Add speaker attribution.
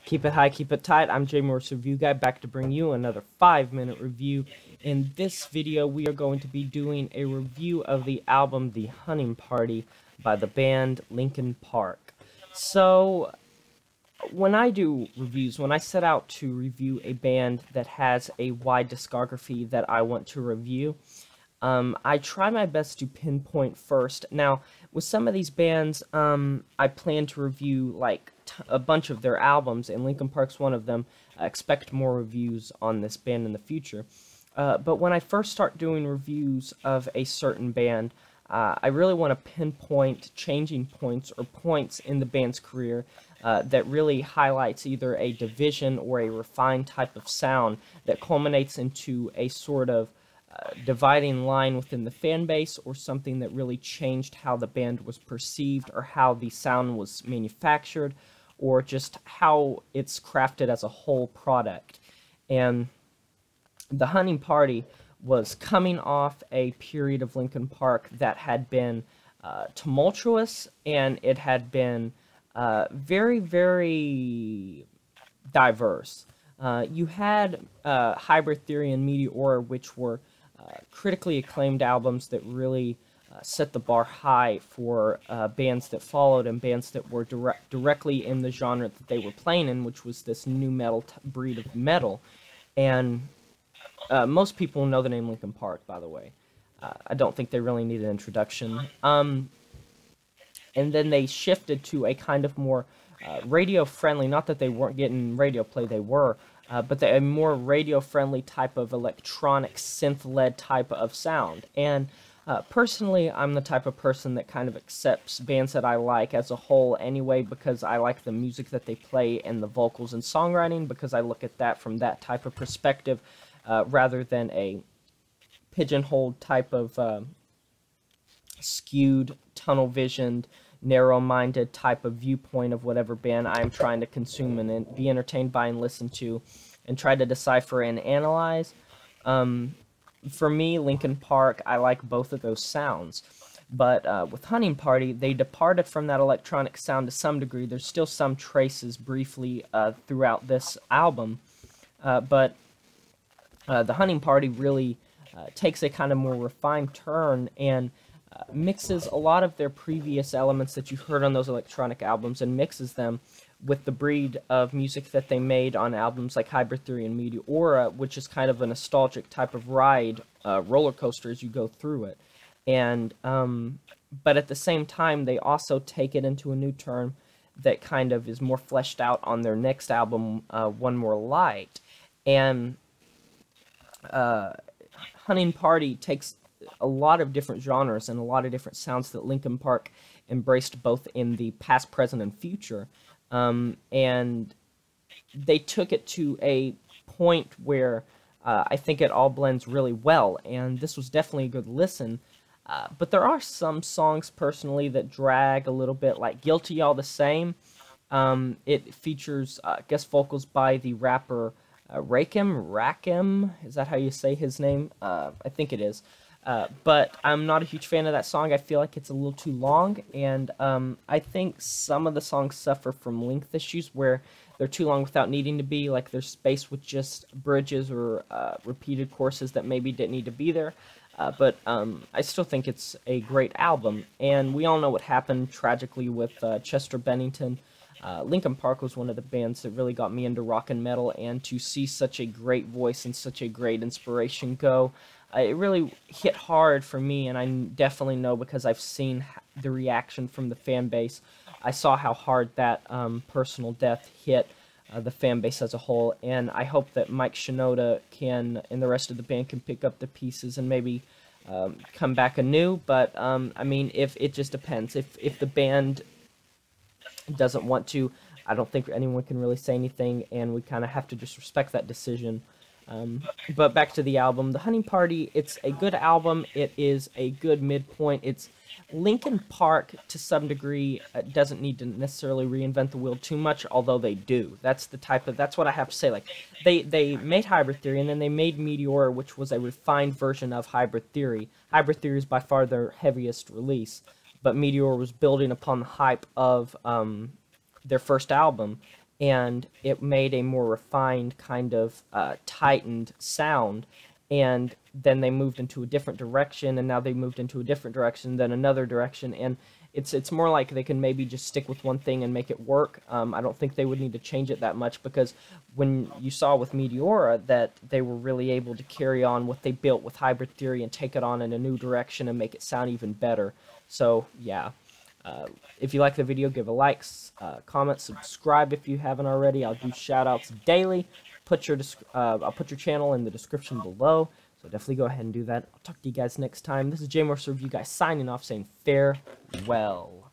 Speaker 1: Keep it high, keep it tight. I'm Jay Morris Review Guy, back to bring you another 5-minute review. In this video, we are going to be doing a review of the album The Hunting Party by the band Linkin Park. So, when I do reviews, when I set out to review a band that has a wide discography that I want to review, I try my best to pinpoint first. Now, with some of these bands, I plan to review like a bunch of their albums, and Linkin Park's one of them. I expect more reviews on this band in the future. But when I first start doing reviews of a certain band, I really want to pinpoint changing points or points in the band's career that really highlights either a division or a refined type of sound that culminates into a sort of dividing line within the fan base, or something that really changed how the band was perceived or how the sound was manufactured, or just how it's crafted as a whole product. And the Hunting Party was coming off a period of Linkin Park that had been tumultuous, and it had been very, very diverse. You had Hybrid Theory and Meteora, which were critically acclaimed albums that really set the bar high for bands that followed, and bands that were directly in the genre that they were playing in, which was this new metal breed of metal. And most people know the name Linkin Park, by the way. I don't think they really need an introduction. And then they shifted to a kind of more radio-friendly, not that they weren't getting radio play, they were, but a more radio-friendly type of electronic synth-led type of sound. And personally, I'm the type of person that kind of accepts bands that I like as a whole anyway, because I like the music that they play and the vocals and songwriting, because I look at that from that type of perspective, rather than a pigeonholed type of skewed, tunnel-visioned, narrow-minded type of viewpoint of whatever band I'm trying to consume and be entertained by and listen to and try to decipher and analyze. For me, Linkin Park, I like both of those sounds. But with Hunting Party, they departed from that electronic sound to some degree. There's still some traces briefly throughout this album. But the Hunting Party really takes a kind of more refined turn and mixes a lot of their previous elements that you've heard on those electronic albums and mixes them with the breed of music that they made on albums like Hybrid Theory and Meteora, which is kind of a nostalgic type of ride, roller coaster as you go through it. And but at the same time, they also take it into a new turn that kind of is more fleshed out on their next album, One More Light. And Hunting Party takes a lot of different genres and a lot of different sounds that Linkin Park embraced both in the past, present, and future. And they took it to a point where I think it all blends really well, and this was definitely a good listen. But there are some songs, personally, that drag a little bit, like Guilty All the Same. It features guest vocals by the rapper Rakim, is that how you say his name? I think it is. But I'm not a huge fan of that song. I feel like it's a little too long, and I think some of the songs suffer from length issues where they're too long without needing to be, like they're spaced with just bridges or repeated choruses that maybe didn't need to be there. But I still think it's a great album, and we all know what happened tragically with Chester Bennington. Linkin Park was one of the bands that really got me into rock and metal, and to see such a great voice and such a great inspiration go, it really hit hard for me, and I definitely know because I've seen the reaction from the fan base. I saw how hard that personal death hit the fan base as a whole, and I hope that Mike Shinoda can, and the rest of the band, can pick up the pieces and maybe come back anew. But I mean, if it just depends. If the band doesn't want to, I don't think anyone can really say anything, and we kind of have to just respect that decision. But back to the album, The Hunting Party, it's a good album. It is a good midpoint. It's Linkin Park, to some degree, doesn't need to necessarily reinvent the wheel too much, although they do. That's what I have to say. Like, they made Hybrid Theory, and then they made Meteora, which was a refined version of Hybrid Theory. Hybrid Theory is by far their heaviest release, but Meteora was building upon the hype of their first album, and it made a more refined kind of tightened sound. And then they moved into a different direction, and now they moved into a different direction, then another direction, and it's more like they can maybe just stick with one thing and make it work. I don't think they would need to change it that much, because when you saw with Meteora that they were really able to carry on what they built with Hybrid Theory and take it on in a new direction and make it sound even better. So yeah, if you like the video, give a like, comment, subscribe if you haven't already. I'll do shout-outs daily. I'll put your channel in the description below, so definitely go ahead and do that. I'll talk to you guys next time. This is Jay Morse Review Guy signing off, saying farewell.